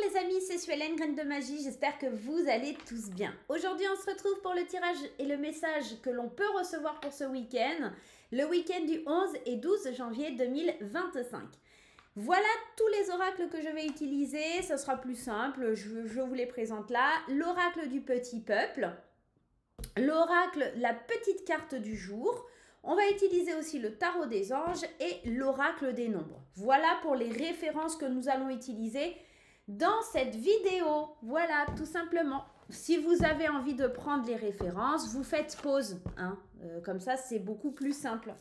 les amis, c'est Suelen, Graine de Magie, j'espère que vous allez tous bien. Aujourd'hui on se retrouve pour le tirage et le message que l'on peut recevoir pour ce week-end, le week-end du 11 et 12 janvier 2025. Voilà tous les oracles que je vais utiliser, ce sera plus simple, je vous les présente là. L'oracle du petit peuple, l'oracle la petite carte du jour. On va utiliser aussi le tarot des anges et l'oracle des nombres. Voilà pour les références que nous allons utiliser dans cette vidéo. Voilà, tout simplement. Si vous avez envie de prendre les références, vous faites pause. Hein. Comme ça, c'est beaucoup plus simple.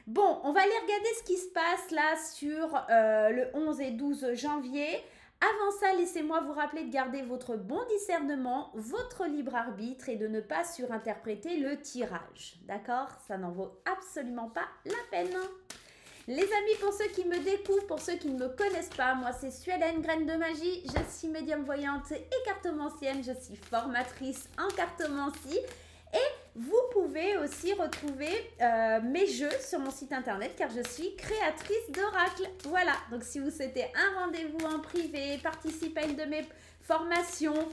Bon, on va aller regarder ce qui se passe là sur le 11 et 12 janvier. Avant ça, laissez-moi vous rappeler de garder votre bon discernement, votre libre arbitre et de ne pas surinterpréter le tirage. D'accord? Ça n'en vaut absolument pas la peine. Les amis, pour ceux qui me découvrent, pour ceux qui ne me connaissent pas, moi c'est Suelen, Graine de Magie, je suis médium voyante et cartomancienne, je suis formatrice en cartomancie. Et vous pouvez aussi retrouver mes jeux sur mon site internet car je suis créatrice d'oracles. Voilà, donc si vous souhaitez un rendez-vous en privé, participer à une de mes formations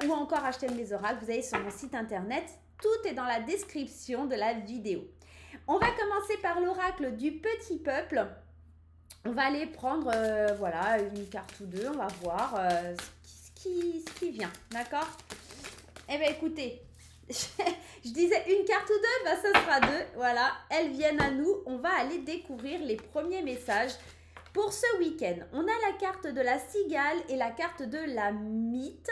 ou encore acheter mes oracles, vous allez sur mon site internet. Tout est dans la description de la vidéo. On va commencer par l'oracle du petit peuple. On va aller prendre voilà, une carte ou deux, on va voir ce qui vient, d'accord? Eh bien écoutez, je disais une carte ou deux, ben ce sera deux. Voilà, elles viennent à nous. On va aller découvrir les premiers messages pour ce week-end. On a la carte de la cigale et la carte de la mythe.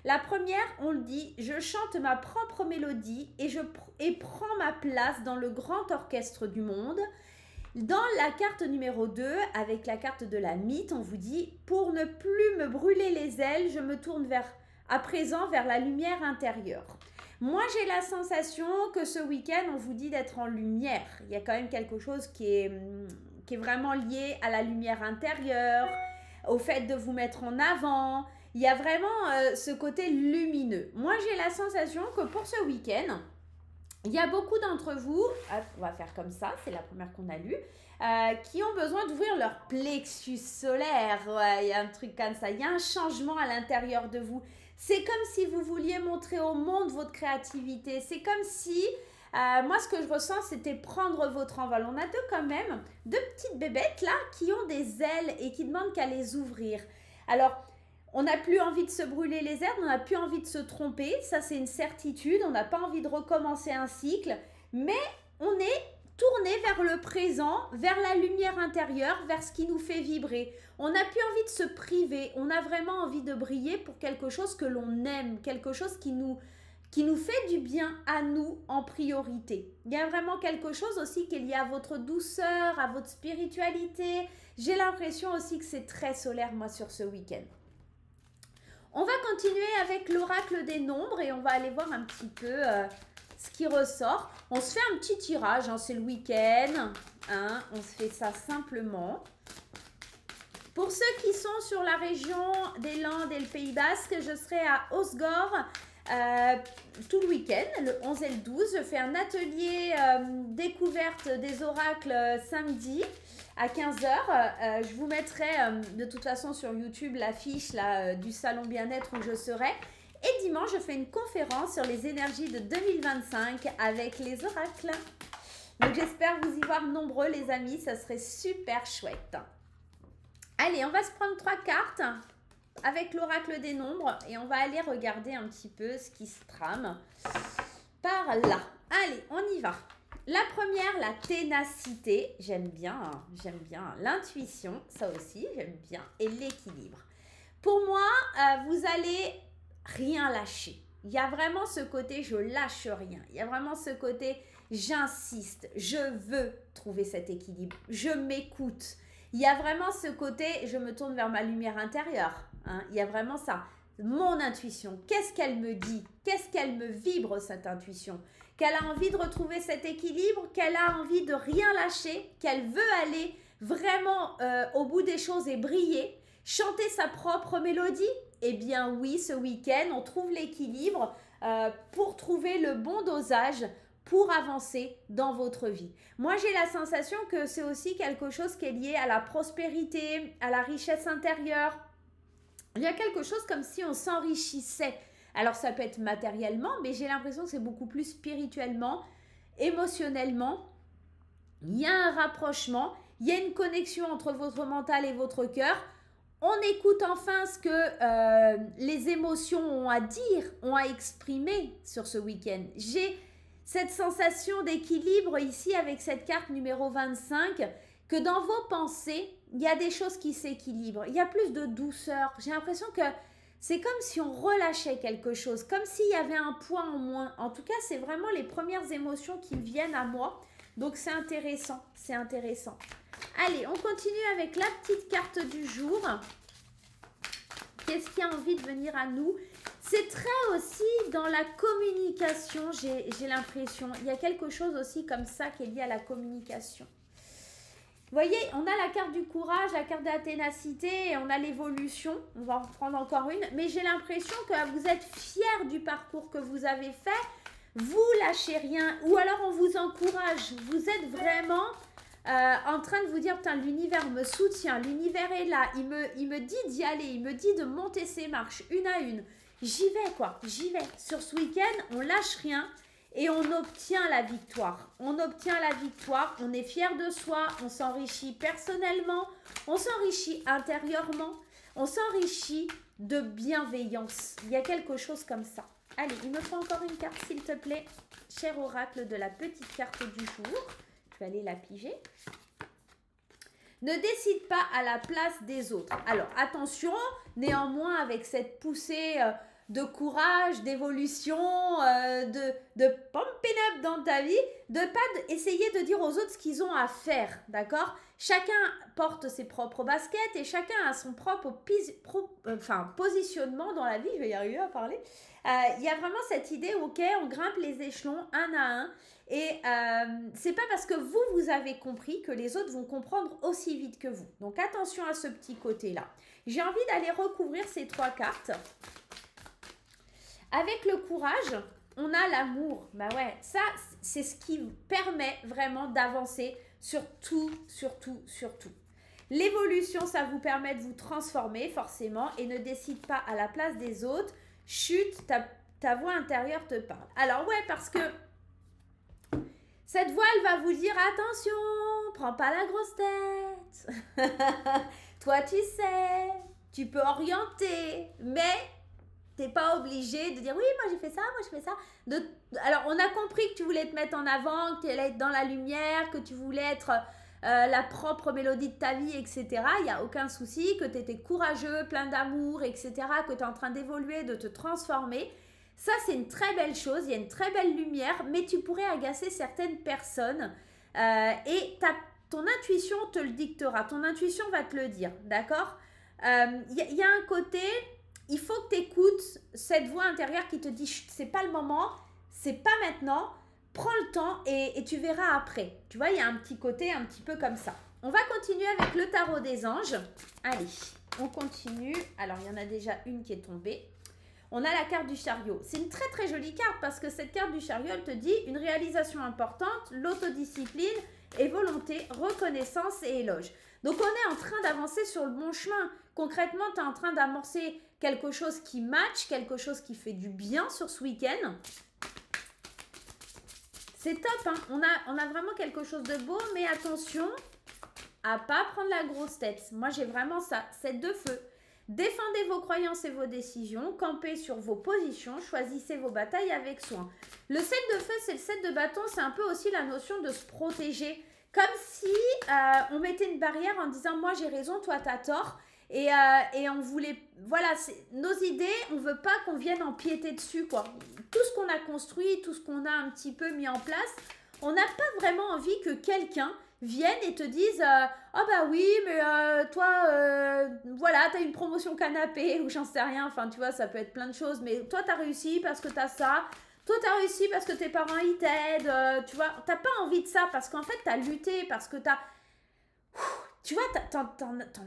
La première, on le dit, je chante ma propre mélodie et prends ma place dans le grand orchestre du monde. Dans la carte numéro 2, avec la carte de la mythe, on vous dit, pour ne plus me brûler les ailes, je me tourne à présent vers la lumière intérieure. Moi, j'ai la sensation que ce week-end, on vous dit d'être en lumière. Il y a quand même quelque chose qui est vraiment lié à la lumière intérieure, au fait de vous mettre en avant. Il y a vraiment ce côté lumineux. Moi, j'ai la sensation que pour ce week-end, il y a beaucoup d'entre vous, on va faire comme ça, c'est la première qu'on a lue, qui ont besoin d'ouvrir leur plexus solaire. Ouais, il y a un truc comme ça. Il y a un changement à l'intérieur de vous. C'est comme si vous vouliez montrer au monde votre créativité. C'est comme si, moi ce que je ressens, c'était prendre votre envol. On a quand même deux petites bébêtes là qui ont des ailes et qui demandent qu'à les ouvrir. Alors, on n'a plus envie de se brûler les ailes, on n'a plus envie de se tromper. Ça, c'est une certitude. On n'a pas envie de recommencer un cycle. Mais on est tourné vers le présent, vers la lumière intérieure, vers ce qui nous fait vibrer. On n'a plus envie de se priver, on a vraiment envie de briller pour quelque chose que l'on aime, quelque chose qui nous fait du bien à nous en priorité. Il y a vraiment quelque chose aussi qui est lié à votre douceur, à votre spiritualité. J'ai l'impression aussi que c'est très solaire, moi, sur ce week-end. On va continuer avec l'oracle des nombres et on va aller voir un petit peu ce qui ressort. On se fait un petit tirage, hein, c'est le week-end, hein, on se fait ça simplement. Pour ceux qui sont sur la région des Landes et le Pays Basque, je serai à Osgore tout le week-end, le 11 et le 12. Je fais un atelier découverte des oracles samedi à 15 h. Je vous mettrai de toute façon sur YouTube l'affiche du salon bien-être où je serai. Et dimanche, je fais une conférence sur les énergies de 2025 avec les oracles. Donc, j'espère vous y voir nombreux, les amis. Ça serait super chouette. Allez, on va se prendre 3 cartes avec l'oracle des nombres et on va aller regarder un petit peu ce qui se trame par là. Allez, on y va. La première, la ténacité. J'aime bien l'intuition, ça aussi, j'aime bien. Et l'équilibre. Pour moi, vous allez rien lâcher. Il y a vraiment ce côté je lâche rien. Il y a vraiment ce côté j'insiste, je veux trouver cet équilibre, je m'écoute. Il y a vraiment ce côté je me tourne vers ma lumière intérieure. Hein. Il y a vraiment ça. Mon intuition, qu'est-ce qu'elle me dit? Qu'est-ce qu'elle me vibre cette intuition? Qu'elle a envie de retrouver cet équilibre, qu'elle a envie de rien lâcher, qu'elle veut aller vraiment au bout des choses et briller, chanter sa propre mélodie. Eh bien oui, ce week-end, on trouve l'équilibre pour trouver le bon dosage pour avancer dans votre vie. Moi, j'ai la sensation que c'est aussi quelque chose qui est lié à la prospérité, à la richesse intérieure, Il y a quelque chose comme si on s'enrichissait. Alors ça peut être matériellement, mais j'ai l'impression que c'est beaucoup plus spirituellement, émotionnellement. Il y a un rapprochement, il y a une connexion entre votre mental et votre cœur. On écoute enfin ce que les émotions ont à dire, ont à exprimer sur ce week-end. J'ai cette sensation d'équilibre ici avec cette carte numéro 25, que dans vos pensées, il y a des choses qui s'équilibrent. Il y a plus de douceur. J'ai l'impression que c'est comme si on relâchait quelque chose, comme s'il y avait un poids en moins. En tout cas, c'est vraiment les premières émotions qui viennent à moi. Donc c'est intéressant, c'est intéressant. Allez, on continue avec la petite carte du jour. Qu'est-ce qui a envie de venir à nous? C'est très aussi dans la communication, j'ai l'impression. Il y a quelque chose aussi comme ça qui est lié à la communication. Vous voyez, on a la carte du courage, la carte de la ténacité et on a l'évolution. On va en prendre encore une. Mais j'ai l'impression que vous êtes fiers du parcours que vous avez fait. Vous lâchez rien. Ou alors on vous encourage. Vous êtes vraiment en train de vous dire, putain, l'univers me soutient. L'univers est là. Il me dit d'y aller. Il me dit de monter ses marches une à une. J'y vais quoi. J'y vais. Sur ce week-end, on lâche rien. Et on obtient la victoire. On obtient la victoire, on est fier de soi, on s'enrichit personnellement, on s'enrichit intérieurement, on s'enrichit de bienveillance. Il y a quelque chose comme ça. Allez, il me faut encore une carte, s'il te plaît. Cher oracle de la petite carte du jour. Je vais aller la piger. Ne décide pas à la place des autres. Alors, attention, néanmoins, avec cette poussée de courage, d'évolution, de pumping up dans ta vie, de pas essayer de dire aux autres ce qu'ils ont à faire, d'accord? Chacun porte ses propres baskets et chacun a son propre positionnement dans la vie. Je vais y arriver à parler. Il y a vraiment cette idée, ok, on grimpe les échelons un à un. Et c'est pas parce que vous avez compris que les autres vont comprendre aussi vite que vous. Donc attention à ce petit côté-là. J'ai envie d'aller recouvrir ces trois cartes. Avec le courage, on a l'amour. Bah ouais, ça, c'est ce qui permet vraiment d'avancer sur tout, sur tout, sur tout. L'évolution, ça vous permet de vous transformer forcément et ne décide pas à la place des autres. Chut, ta voix intérieure te parle. Alors ouais, parce que cette voix, elle va vous dire, attention, prends pas la grosse tête. Toi, tu sais, tu peux orienter, mais t'es pas obligé de dire, oui, moi j'ai fait ça, moi je fais ça. Alors, on a compris que tu voulais te mettre en avant, que tu allais être dans la lumière, que tu voulais être la propre mélodie de ta vie, etc. Il n'y a aucun souci, que tu étais courageux, plein d'amour, etc., que tu es en train d'évoluer, de te transformer. Ça, c'est une très belle chose, il y a une très belle lumière, mais tu pourrais agacer certaines personnes et ton intuition te le dictera, ton intuition va te le dire, d'accord? Y a un côté, il faut que tu écoutes cette voix intérieure qui te dit, c'est pas le moment, c'est pas maintenant, prends le temps et tu verras après. Tu vois, il y a un petit côté un petit peu comme ça. On va continuer avec le tarot des anges. Allez, on continue. Alors, il y en a déjà une qui est tombée. On a la carte du chariot. C'est une très très jolie carte parce que cette carte du chariot, elle te dit une réalisation importante, l'autodiscipline et volonté, reconnaissance et éloge. Donc on est en train d'avancer sur le bon chemin. Concrètement, tu es en train d'amorcer quelque chose qui match, quelque chose qui fait du bien sur ce week-end. C'est top, hein. On a vraiment quelque chose de beau, mais attention à pas prendre la grosse tête. Moi, j'ai vraiment ça, cette de feu. Défendez vos croyances et vos décisions, campez sur vos positions, choisissez vos batailles avec soin. Le 7 de feu, c'est le 7 de bâton, c'est un peu aussi la notion de se protéger. Comme si on mettait une barrière en disant « moi j'ai raison, toi t'as tort ». Et on voulait, voilà, nos idées, on veut pas qu'on vienne empiéter dessus, quoi. Tout ce qu'on a construit, tout ce qu'on a un petit peu mis en place, on n'a pas vraiment envie que quelqu'un vienne et te dise « oh bah oui, mais toi, voilà, t'as une promotion canapé » ou j'en sais rien, enfin tu vois, ça peut être plein de choses, mais toi t'as réussi parce que t'as ça, toi t'as réussi parce que tes parents ils t'aident, tu vois, t'as pas envie de ça parce qu'en fait t'as lutté, parce que t'as... Tu vois, t'en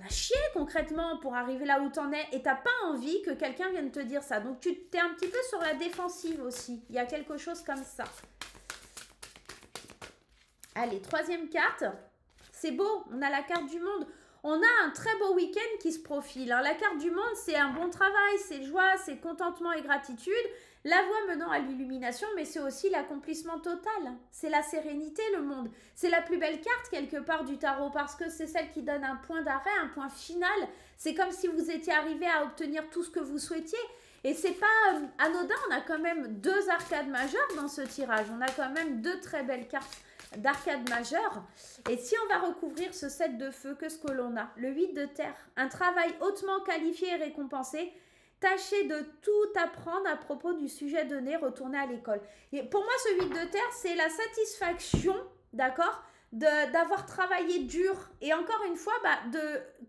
as chié concrètement pour arriver là où t'en es et t'as pas envie que quelqu'un vienne te dire ça. Donc tu t'es un petit peu sur la défensive aussi. Il y a quelque chose comme ça. Allez, troisième carte. C'est beau, on a la carte du monde. On a un très beau week-end qui se profile. Hein. La carte du monde, c'est un bon travail, c'est joie, c'est contentement et gratitude. La voie menant à l'illumination, mais c'est aussi l'accomplissement total. C'est la sérénité, le monde. C'est la plus belle carte quelque part du tarot parce que c'est celle qui donne un point d'arrêt, un point final. C'est comme si vous étiez arrivé à obtenir tout ce que vous souhaitiez. Et c'est pas anodin, on a quand même 2 arcades majeures dans ce tirage. On a quand même 2 très belles cartes d'arcade majeure. Et si on va recouvrir ce 7 de feu, qu'est-ce que l'on a? Le 8 de terre. Un travail hautement qualifié et récompensé. Tâchez de tout apprendre à propos du sujet donné, retournez à l'école. Et pour moi, ce 8 de terre, c'est la satisfaction, d'accord, d'avoir travaillé dur. Et encore une fois,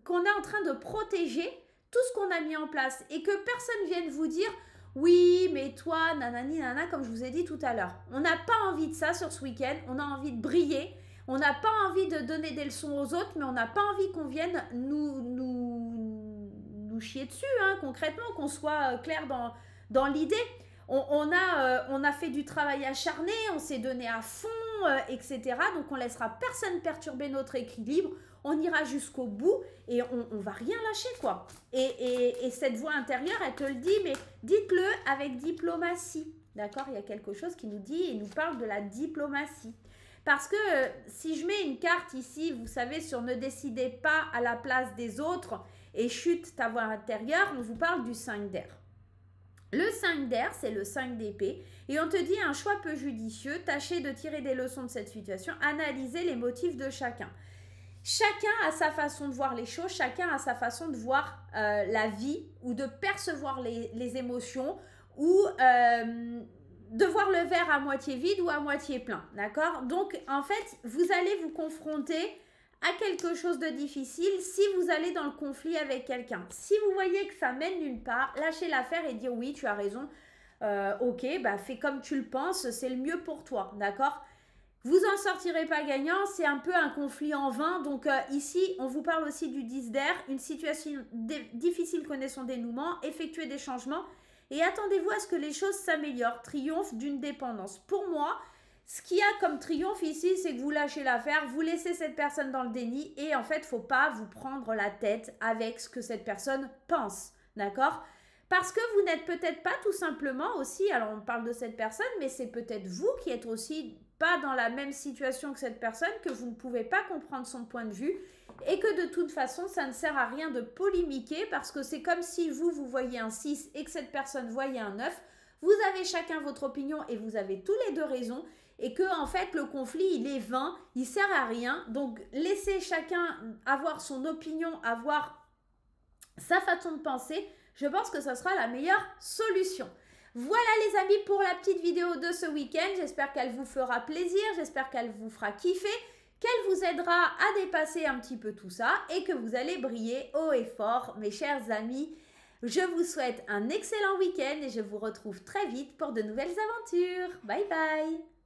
qu'on est en train de protéger tout ce qu'on a mis en place. Et que personne vienne vous dire, oui, mais toi, nanani, nana, comme je vous ai dit tout à l'heure. On n'a pas envie de ça sur ce week-end. On a envie de briller. On n'a pas envie de donner des leçons aux autres, mais on n'a pas envie qu'on vienne nous chier dessus, hein, concrètement, qu'on soit clair dans l'idée. On a fait du travail acharné, on s'est donné à fond, etc. Donc on laissera personne perturber notre équilibre. On ira jusqu'au bout et on va rien lâcher, quoi. Et cette voix intérieure, elle te le dit, mais dites-le avec diplomatie. D'accord? Il y a quelque chose qui nous dit et nous parle de la diplomatie. Parce que si je mets une carte ici, vous savez, sur ne décidez pas à la place des autres et chute ta voix intérieure, on vous parle du 5 d'air. Le 5 d'air, c'est le 5 d'épée. Et on te dit un choix peu judicieux, tâchez de tirer des leçons de cette situation, analysez les motifs de chacun. Chacun a sa façon de voir les choses, chacun a sa façon de voir la vie ou de percevoir les émotions ou de voir le verre à moitié vide ou à moitié plein, d'accord? Donc, en fait, vous allez vous confronter à quelque chose de difficile si vous allez dans le conflit avec quelqu'un. Si vous voyez que ça mène nulle part, lâchez l'affaire et dire oui, tu as raison, ok, fais comme tu le penses, c'est le mieux pour toi, d'accord? Vous en sortirez pas gagnant, c'est un peu un conflit en vain. Donc ici, on vous parle aussi du 10 d'air, une situation difficile connaît son dénouement, effectuez des changements et attendez-vous à ce que les choses s'améliorent. Triomphe d'une dépendance. Pour moi, ce qu'il y a comme triomphe ici, c'est que vous lâchez l'affaire, vous laissez cette personne dans le déni et en fait, il ne faut pas vous prendre la tête avec ce que cette personne pense, d'accord? Parce que vous n'êtes peut-être pas tout simplement aussi, alors on parle de cette personne, mais c'est peut-être vous qui êtes aussi pas dans la même situation que cette personne, que vous ne pouvez pas comprendre son point de vue et que de toute façon, ça ne sert à rien de polémiquer parce que c'est comme si vous voyez un 6 et que cette personne voyait un 9. Vous avez chacun votre opinion et vous avez tous les deux raison et que en fait le conflit il est vain, il sert à rien. Donc laissez chacun avoir son opinion, avoir sa façon de penser. Je pense que ce sera la meilleure solution. Voilà les amis pour la petite vidéo de ce week-end. J'espère qu'elle vous fera plaisir, j'espère qu'elle vous fera kiffer, qu'elle vous aidera à dépasser un petit peu tout ça et que vous allez briller haut et fort, mes chers amis. Je vous souhaite un excellent week-end et je vous retrouve très vite pour de nouvelles aventures. Bye bye!